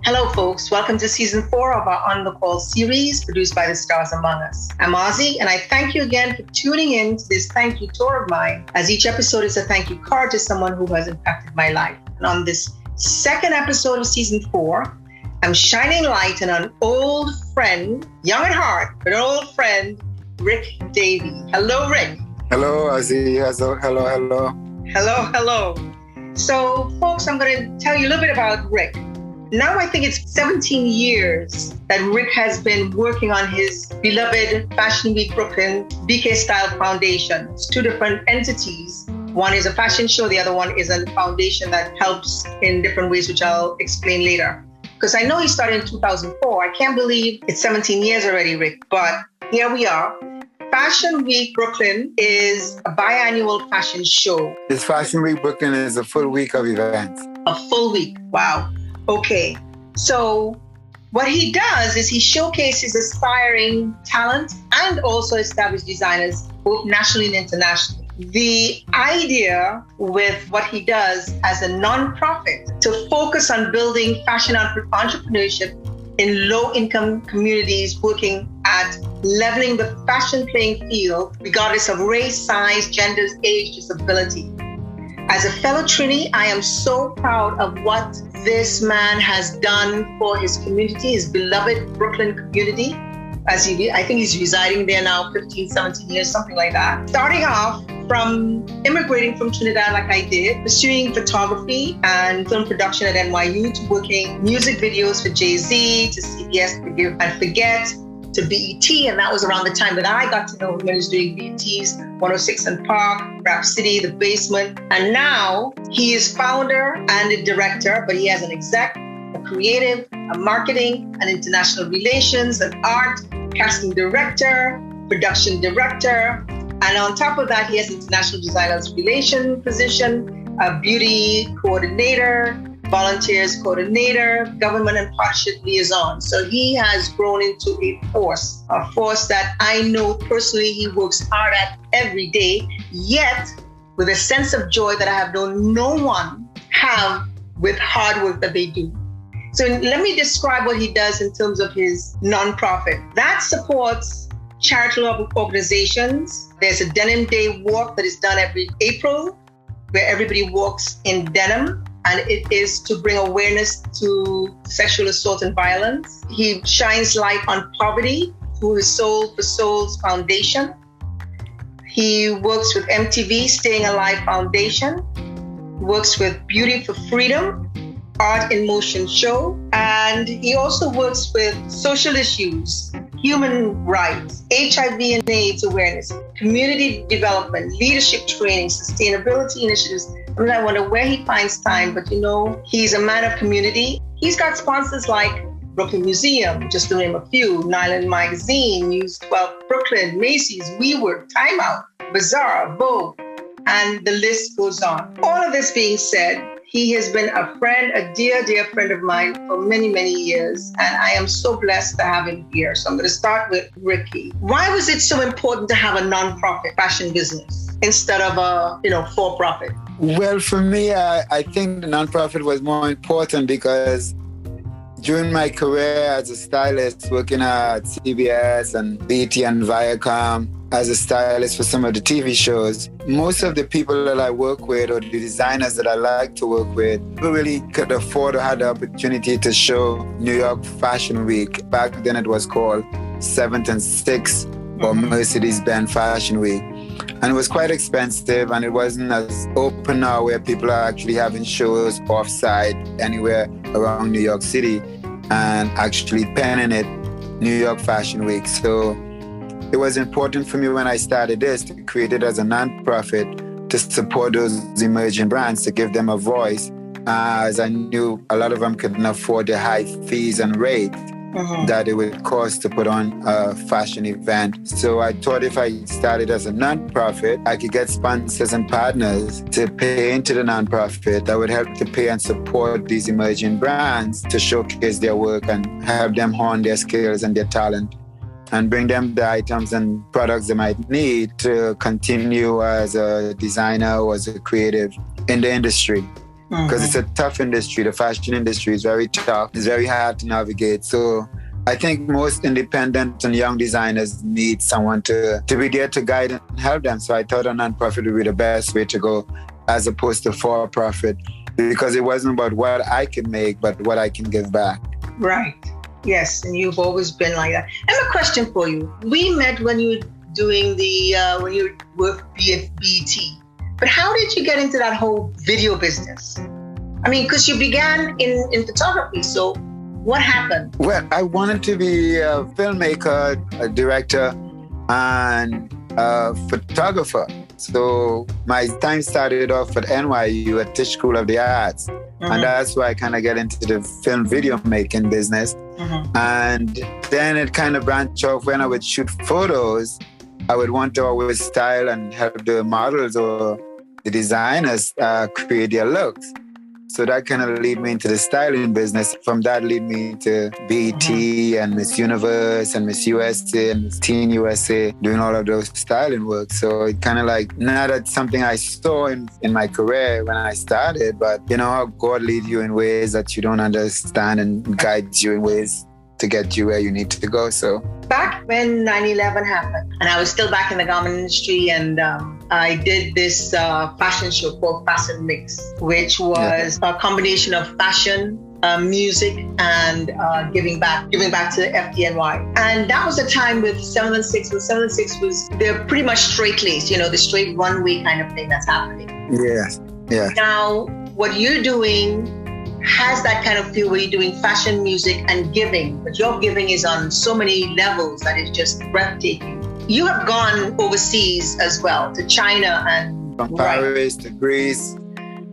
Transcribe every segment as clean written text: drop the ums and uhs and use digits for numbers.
Hello, folks. Welcome to Season 4 of our On the Call series produced by the Stars Among Us. I'm Ozzy, and I thank you again for tuning in to this thank you tour of mine, as each episode is a thank you card to someone who has impacted my life. And on this second episode of Season 4, I'm shining light on an old friend, young at heart, but an old friend, Rick Davey. Hello, Rick. Hello, Ozzy. Hello. So, folks, I'm going to tell you a little bit about Rick. Now I think it's 17 years that Rick has been working on his beloved Fashion Week Brooklyn BK Style Foundation. It's two different entities. One is a fashion show, the other one is a foundation that helps in different ways, which I'll explain later. Because I know he started in 2004. I can't believe it's 17 years already, Rick, but here we are. Fashion Week Brooklyn is a biannual fashion show. This Fashion Week Brooklyn is a full week of events. A full week, wow. Okay, so what he does is he showcases aspiring talent and also established designers, both nationally and internationally. The idea with what he does as a nonprofit to focus on building fashion entrepreneurship in low-income communities, working at leveling the fashion playing field, regardless of race, size, gender, age, disability. As a fellow Trini, I am so proud of what this man has done for his community, his beloved Brooklyn community. I think he's residing there now 15, 17 years, something like that. Starting off from immigrating from Trinidad like I did, pursuing photography and film production at NYU, to working music videos for Jay-Z, to CBS Forgive and Forget, to BET, and that was around the time that I got to know him when he was doing BET's 106 and Park, Rap City, The Basement, and now he is founder and a director, but he has an exec, a creative, a marketing, an international relations, an art, casting director, production director, and on top of that, he has international designers relation position, a beauty coordinator, volunteers coordinator, government and partnership liaison. So he has grown into a force that I know personally he works hard at every day, yet with a sense of joy that I have known no one have with hard work that they do. So let me describe what he does in terms of his nonprofit. That supports charitable organizations. There's a Denim Day walk that is done every April, where everybody walks in denim. And it is to bring awareness to sexual assault and violence. He shines light on poverty through his Soul for Souls Foundation. He works with MTV Staying Alive Foundation, works with Beauty for Freedom, Art in Motion Show, and he also works with social issues, human rights, HIV and AIDS awareness, community development, leadership training, sustainability initiatives. I wonder where he finds time, but he's a man of community. He's got sponsors like Brooklyn Museum, just to name a few, Nyland Magazine, News 12 Brooklyn, Macy's, WeWork, Time Out, Bazaar, Vogue, and the list goes on. All of this being said, he has been a friend, a dear, dear friend of mine for many, many years, and I am so blessed to have him here. So I'm going to start with Ricky. Why was it so important to have a nonprofit fashion business instead of a, for-profit? Well, for me, I think the nonprofit was more important because during my career as a stylist, working at CBS and BET and Viacom, as a stylist for some of the TV shows, most of the people that I work with or the designers that I like to work with really could afford or had the opportunity to show New York Fashion Week. Back then it was called 7th and 6th or Mercedes-Benz Fashion Week. And it was quite expensive and it wasn't as open now where people are actually having shows offsite anywhere around New York City and actually penning it New York Fashion Week. So it was important for me when I started this to create it as a nonprofit to support those emerging brands, to give them a voice, as I knew a lot of them couldn't afford the high fees and rates that it would cost to put on a fashion event. So I thought if I started as a nonprofit, I could get sponsors and partners to pay into the nonprofit that would help to pay and support these emerging brands to showcase their work and help them hone their skills and their talent, and bring them the items and products they might need to continue as a designer or as a creative in the industry. because it's a tough industry. The fashion industry is very tough. It's very hard to navigate. So I think most independent and young designers need someone to be there to guide and help them. So I thought a nonprofit would be the best way to go as opposed to for-profit, because it wasn't about what I can make, but what I can give back. Right. Yes. And you've always been like that. I have a question for you. We met when you were doing when you were at BET. But how did you get into that whole video business? I mean, because you began in photography. So what happened? Well, I wanted to be a filmmaker, a director, and a photographer. So my time started off at NYU at Tisch School of the Arts. And that's why I kind of get into the film video making business. And then it kind of branched off. When I would shoot photos, I would want to always style and help the models or the designers create their looks. So that kind of lead me into the styling business. From that lead me to BET and Miss Universe and Miss USA and Miss Teen USA, doing all of those styling work. So it kind of like, not that something I saw in my career when I started, but you know how God leads you in ways that you don't understand and guides you in ways to get you where you need to go. So back when 9/11 happened, and I was still back in the garment industry, and I did this fashion show called Fashion Mix, which was a combination of fashion, music, and giving back to the FDNY. And that was a time with 716. When 716 was, they're pretty much straight-laced, you know, the straight runway kind of thing that's happening. Yeah. Now, what you're doing has that kind of feel where you're doing fashion, music, and giving, but your giving is on so many levels that it's just breathtaking. You have gone overseas as well, to China and from Paris to Greece.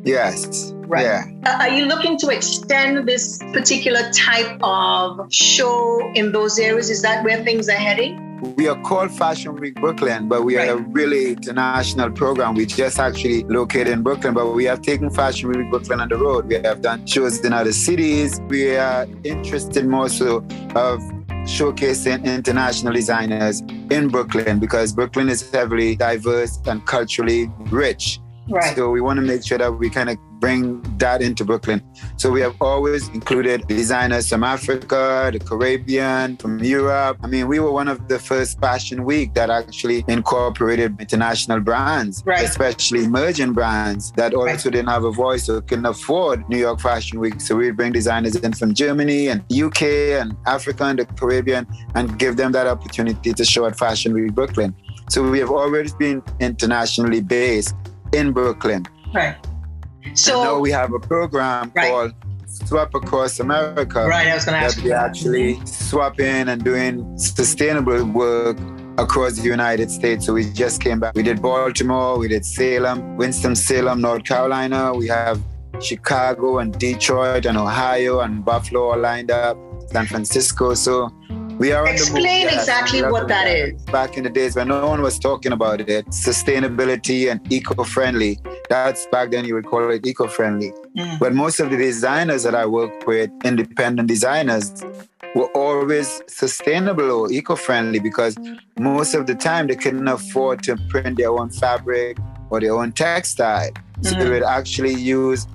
Yes. Right. Yeah. Are you looking to extend this particular type of show in those areas? Is that where things are heading? We are called Fashion Week Brooklyn, but we are a really international program. We just actually located in Brooklyn, but we have taken Fashion Week Brooklyn on the road. We have done shows in other cities. We are interested more so of showcasing international designers in Brooklyn, because Brooklyn is heavily diverse and culturally rich. Right. So we want to make sure that we kind of bring that into Brooklyn. So we have always included designers from Africa, the Caribbean, from Europe. I mean, we were one of the first Fashion Week that actually incorporated international brands, especially emerging brands that also didn't have a voice or couldn't afford New York Fashion Week. So we bring designers in from Germany and UK and Africa and the Caribbean and give them that opportunity to show at Fashion Week Brooklyn. So we have always been internationally based in Brooklyn. Right. So and now we have a program called Swap Across America. Right, I was going to ask you. We're actually swapping and doing sustainable work across the United States. So we just came back. We did Baltimore, we did Salem, Winston-Salem, North Carolina. We have Chicago and Detroit and Ohio and Buffalo all lined up, San Francisco. So we are on the move. Explain exactly what that is. Back in the days when no one was talking about it, sustainability and eco-friendly. That's back then you would call it eco-friendly. But most of the designers that I work with, independent designers, were always sustainable or eco-friendly, because most of the time they couldn't afford to print their own fabric or their own textile. So they would actually use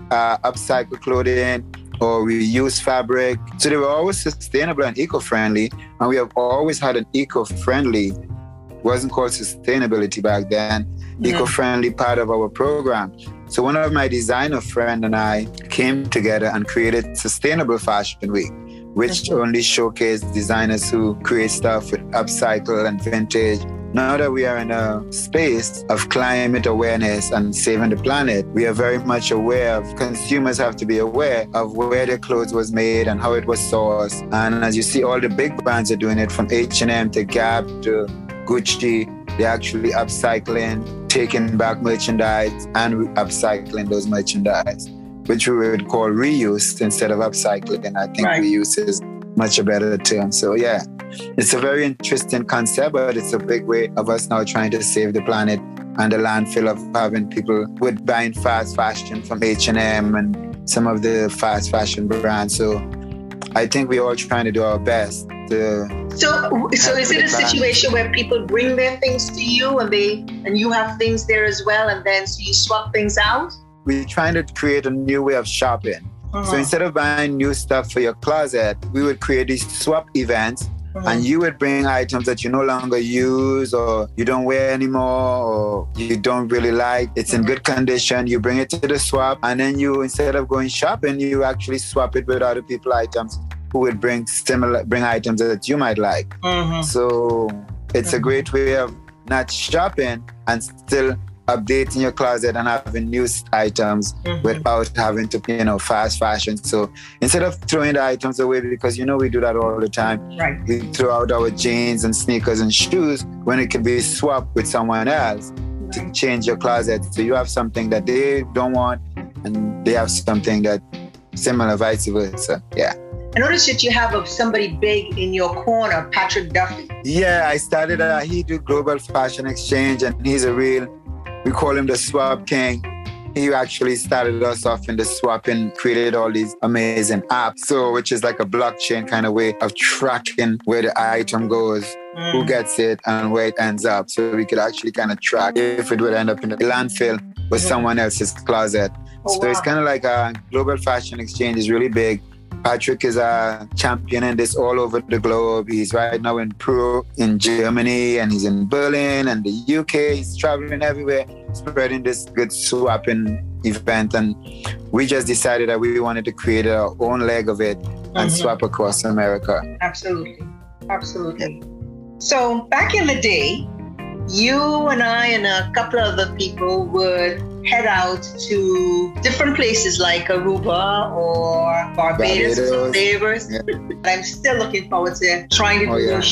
upcycled clothing or reuse fabric. So they were always sustainable and eco-friendly. And we have always had an eco-friendly, wasn't called sustainability back then, eco-friendly part of our program. So one of my designer friend and I came together and created Sustainable Fashion Week, which only showcased designers who create stuff with upcycle and vintage. Now that we are in a space of climate awareness and saving the planet, we are very much aware of, consumers have to be aware of where their clothes was made and how it was sourced. And as you see, all the big brands are doing it, from H&M to Gap to Gucci. They're actually upcycling, taking back merchandise and upcycling those merchandise, which we would call reuse instead of upcycling. And I think reuse is much a better term. So yeah, it's a very interesting concept, but it's a big way of us now trying to save the planet and the landfill of having people with buying fast fashion from H&M and some of the fast fashion brands. So I think we're all trying to do our best. So is it a situation where people bring their things to you and you have things there as well, and then so you swap things out? we're trying to create a new way of shopping. So instead of buying new stuff for your closet, we would create these swap events, and you would bring items that you no longer use or you don't wear anymore or you don't really like. It's in good condition. You bring it to the swap, and then you, instead of going shopping, you actually swap it with other people's items who would bring items that you might like. So it's a great way of not shopping and still updating your closet and having new items without having to, fast fashion. So instead of throwing the items away, because we do that all the time, we throw out our jeans and sneakers and shoes when it can be swapped with someone else to change your closet. So you have something that they don't want and they have something that similar, vice versa. Yeah. I noticed that you have somebody big in your corner, Patrick Duffy. Yeah, I started, he do Global Fashion Exchange, and he's we call him the Swap King. He actually started us off in the swapping, created all these amazing apps, which is like a blockchain kind of way of tracking where the item goes, who gets it, and where it ends up. So we could actually kind of track if it would end up in the landfill or someone else's closet. It's kind of like a Global Fashion Exchange is really big. Patrick is a champion in this all over the globe. He's right now in Peru, in Germany, and he's in Berlin and the UK. He's traveling everywhere, spreading this good swapping event. And we just decided that we wanted to create our own leg of it and swap across America. Absolutely. Absolutely. So back in the day, you and I and a couple of other people would head out to different places like Aruba or Barbados or Flavors. Yeah. I'm still looking forward to trying to do those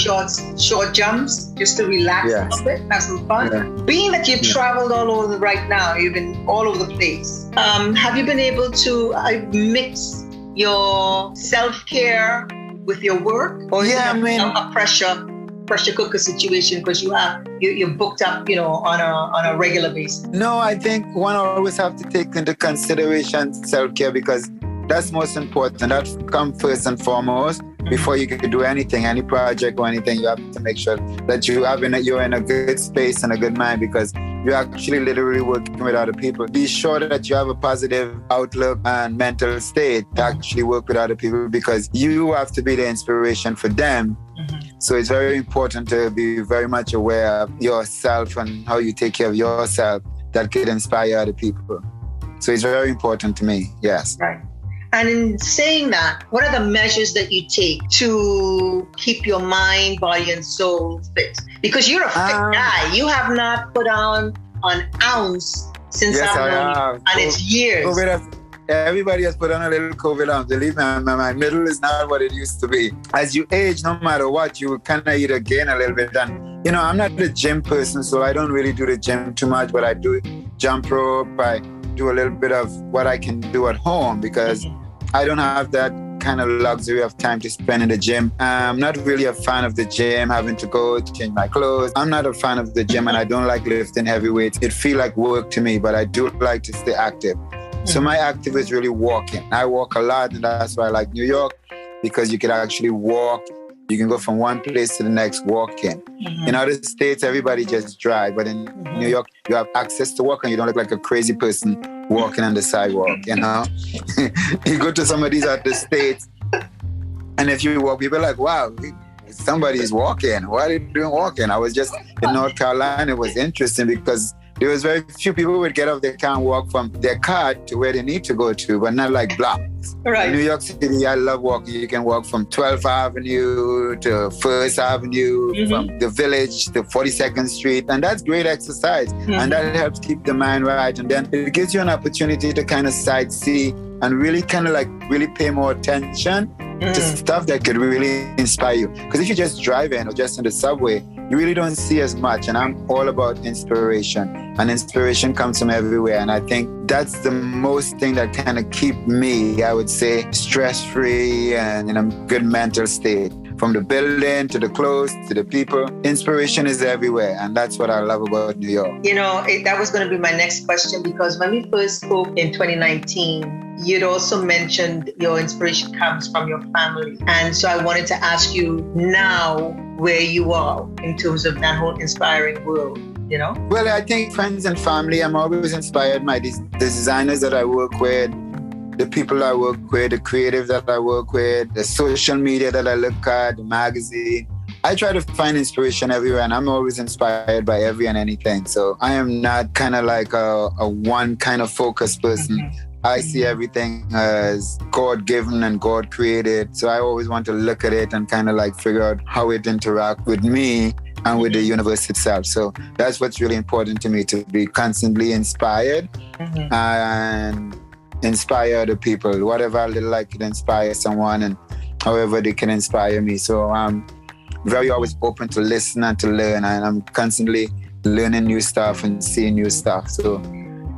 short jumps just to relax a little bit, have some fun. Yeah. Being that you've traveled all over right now, you've been all over the place. Have you been able to mix your self-care with your work? Or is it a pressure cooker situation because you're booked up, on a regular basis? No, I think one always have to take into consideration self-care because that's most important. That comes first and foremost before you can do anything, any project or anything. You have to make sure that you're in a good space and a good mind because you're actually literally working with other people. Be sure that you have a positive outlook and mental state to actually work with other people because you have to be the inspiration for them. So it's very important to be very much aware of yourself and how you take care of yourself that could inspire other people. So it's very important to me, yes. Right. And in saying that, what are the measures that you take to keep your mind, body, and soul fit? Because you're a fit guy. You have not put on an ounce since I've known you, and it's years. Everybody has put on a little COVID ounce. Believe me, my middle is not what it used to be. As you age, no matter what, you kind of either gain a little bit. And, I'm not the gym person, so I don't really do the gym too much, but I do jump rope. I do a little bit of what I can do at home because I don't have that kind of luxury of time to spend in the gym. I'm not really a fan of the gym, having to go to change my clothes. I'm not a fan of the gym and I don't like lifting heavy weights. It feels like work to me, but I do like to stay active. So my active is really walking. I walk a lot, and that's why I like New York, because you can actually walk. You can go from one place to the next walking. In other states, everybody just drive. But in New York, you have access to walk, and you don't look like a crazy person walking on the sidewalk, You go to some of these other states, and if you walk, people are like, wow, somebody's walking. What are you doing walking? I was just in North Carolina. It was interesting because there was very few people who would get off their car and walk from their car to where they need to go to, but not like blocks. Right. In New York City, I love walking. You can walk from 12th Avenue to 1st Avenue, from the Village to 42nd Street, and that's great exercise. And that helps keep the mind right. And then it gives you an opportunity to kind of sightsee and really kind of really pay more attention to stuff that could really inspire you. Because if you're just driving or just in the subway, you really don't see as much. And I'm all about inspiration. And inspiration comes from everywhere. And I think that's the most thing that kind of keep me, I would say, stress-free and in a good mental state. From the building to the clothes to the people, inspiration is everywhere. And that's what I love about New York. That was going to be my next question, because when we first spoke in 2019, you'd also mentioned your inspiration comes from your family. And so I wanted to ask you now where you are in terms of that whole inspiring world. Well, I think friends and family, I'm always inspired by the designers that I work with, the people I work with, the creatives that I work with, the social media that I look at, the magazine. I try to find inspiration everywhere, and I'm always inspired by every and anything. So I am not kind of like a one kind of focused person. I see everything as God-given and God-created. So I always want to look at it and kind of like figure out how it interacts with me and with the universe itself. So that's what's really important to me, to be constantly inspired and inspire other people. Whatever little I can inspire someone, and however they can inspire me. So I'm very always open to listen and to learn, and I'm constantly learning new stuff and seeing new stuff. So,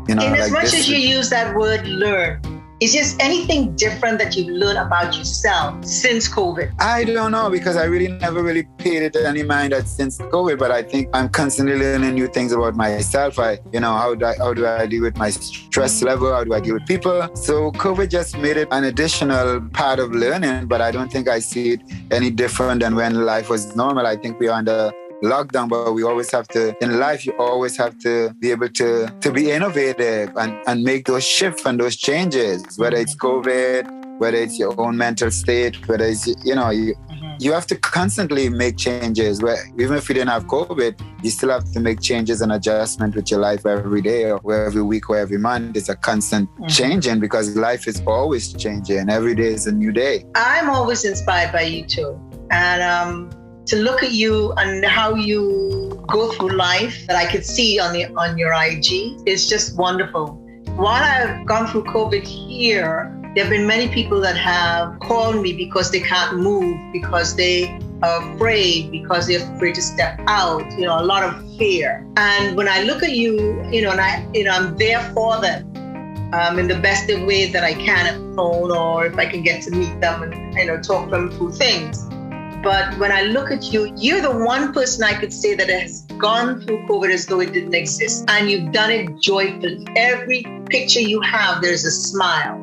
in as much as you use that word learn, is there anything different that you've learned about yourself since COVID? I don't know, because I really never really paid it any mind since COVID, but I think I'm constantly learning new things about myself. How do I deal with my stress level? How do I deal with people? So COVID just made it an additional part of learning, but I don't think I see it any different than when life was normal. I think we are under lockdown, but we always have to, in life, you always have to be able to be innovative and make those shifts and those changes, whether it's COVID, whether it's your own mental state, whether it's, you have to constantly make changes. Even if you didn't have COVID, you still have to make changes and adjustment with your life every day or every week or every month. It's a constant changing, because life is always changing. Every day is a new day. I'm always inspired by you too. And to look at you and how you go through life, that I could see on your IG, is just wonderful. While I've gone through COVID here, there have been many people that have called me because they can't move, because they are afraid, because they're afraid to step out, a lot of fear. And when I look at you, I'm there for them in the best of ways that I can at the phone, or if I can get to meet them and talk them through things. But when I look at you, you're the one person I could say that has gone through COVID as though it didn't exist. And you've done it joyfully. Every picture you have, there's a smile.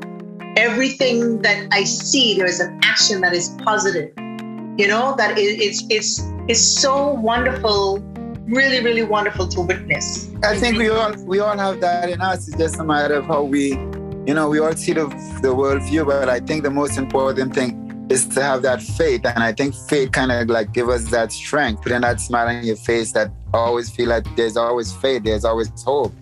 Everything that I see, there's an action that is positive. That it's so wonderful, really, really wonderful to witness. I think we all have that in us. It's just a matter of how we all see the world view. But I think the most important thing is to have that faith. And I think faith kind of like give us that strength, putting that smile on your face, that I always feel like there's always faith, there's always hope.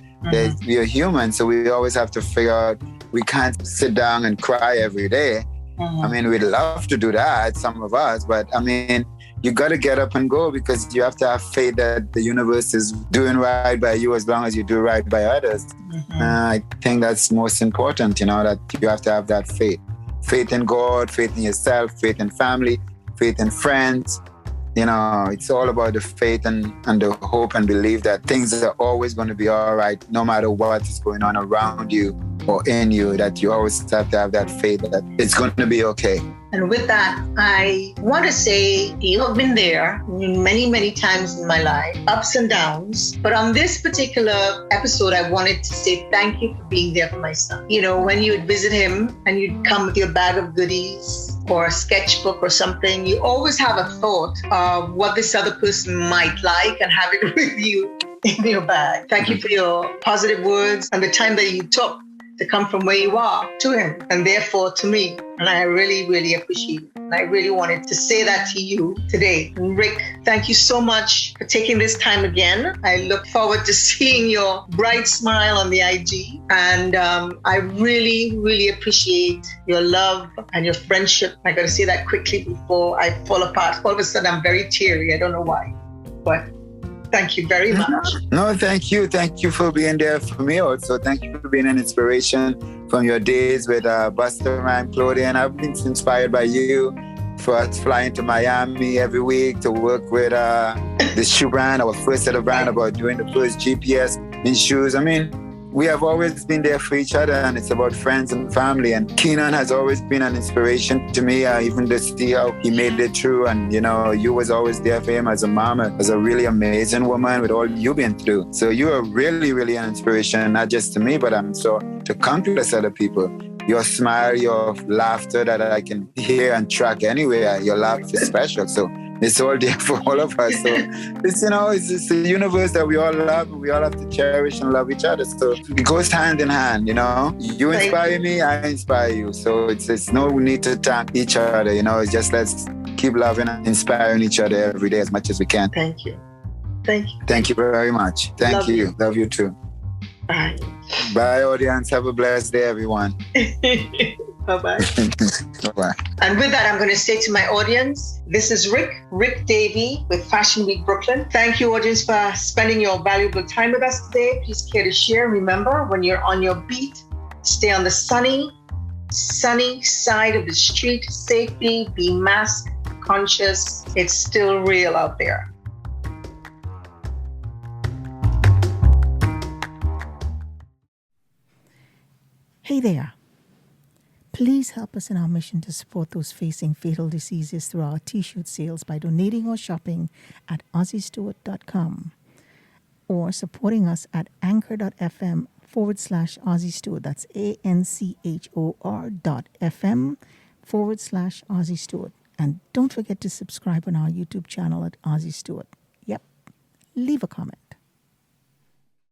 We are human, so we always have to figure out, we can't sit down and cry every day. I mean, we'd love to do that, some of us, but I mean, you got to get up and go, because you have to have faith that the universe is doing right by you as long as you do right by others. I think that's most important, that you have to have that faith. Faith in God, faith in yourself, faith in family, faith in friends. It's all about the faith and the hope and belief that things are always going to be all right, no matter what is going on around you or in you, that you always have to have that faith that it's going to be okay. And with that, I want to say you have been there many, many times in my life, ups and downs. But on this particular episode, I wanted to say thank you for being there for my son. When you would visit him and you'd come with your bag of goodies or a sketchbook or something, you always have a thought of what this other person might like and have it with you in your bag. Thank you for your positive words and the time that you took to come from where you are to him, and therefore to me. And I really, really appreciate it. And I really wanted to say that to you today. And Rick, thank you so much for taking this time again. I look forward to seeing your bright smile on the IG. And I really, really appreciate your love and your friendship. I got to say that quickly before I fall apart. All of a sudden, I'm very teary. I don't know why, but thank you very much. No, thank you. Thank you for being there for me also. Thank you for being an inspiration from your days with Busta Rhymes Clothing. I've been inspired by you for us flying to Miami every week to work with the shoe brand, our first set of brand, about doing the first GPS in shoes. I mean, we have always been there for each other, and it's about friends and family. And Keenan has always been an inspiration to me, even to see how he made it through. And, you was always there for him as a mom, as a really amazing woman with all you've been through. So you are really, really an inspiration, not just to me, but I'm sure to countless other people. Your smile, your laughter that I can hear and track anywhere, your laugh is special. So It's all there for all of us. So it's, it's a universe that we all love. We all have to cherish and love each other. So it goes hand in hand, You inspire me, I inspire you. So it's no need to thank each other, It's just let's keep loving and inspiring each other every day as much as we can. Thank you. Thank you. Thank you very much. Thank you. Love you too. Bye. Bye, audience. Have a blessed day, everyone. Bye-bye. Bye-bye. And with that, I'm going to say to my audience, this is Rick Davey with Fashion Week Brooklyn. Thank you, audience, for spending your valuable time with us today. Please care to share. Remember, when you're on your beat, stay on the sunny side of the street safely. Be mask conscious. It's still real out there. Hey there. Please help us in our mission to support those facing fatal diseases through our T-shirt sales by donating or shopping at OzzieStewart.com or supporting us at anchor.fm/OzzieStewart. That's ANCHOR.FM/OzzieStewart. And don't forget to subscribe on our YouTube channel at Ozzie Stewart. Yep. Leave a comment.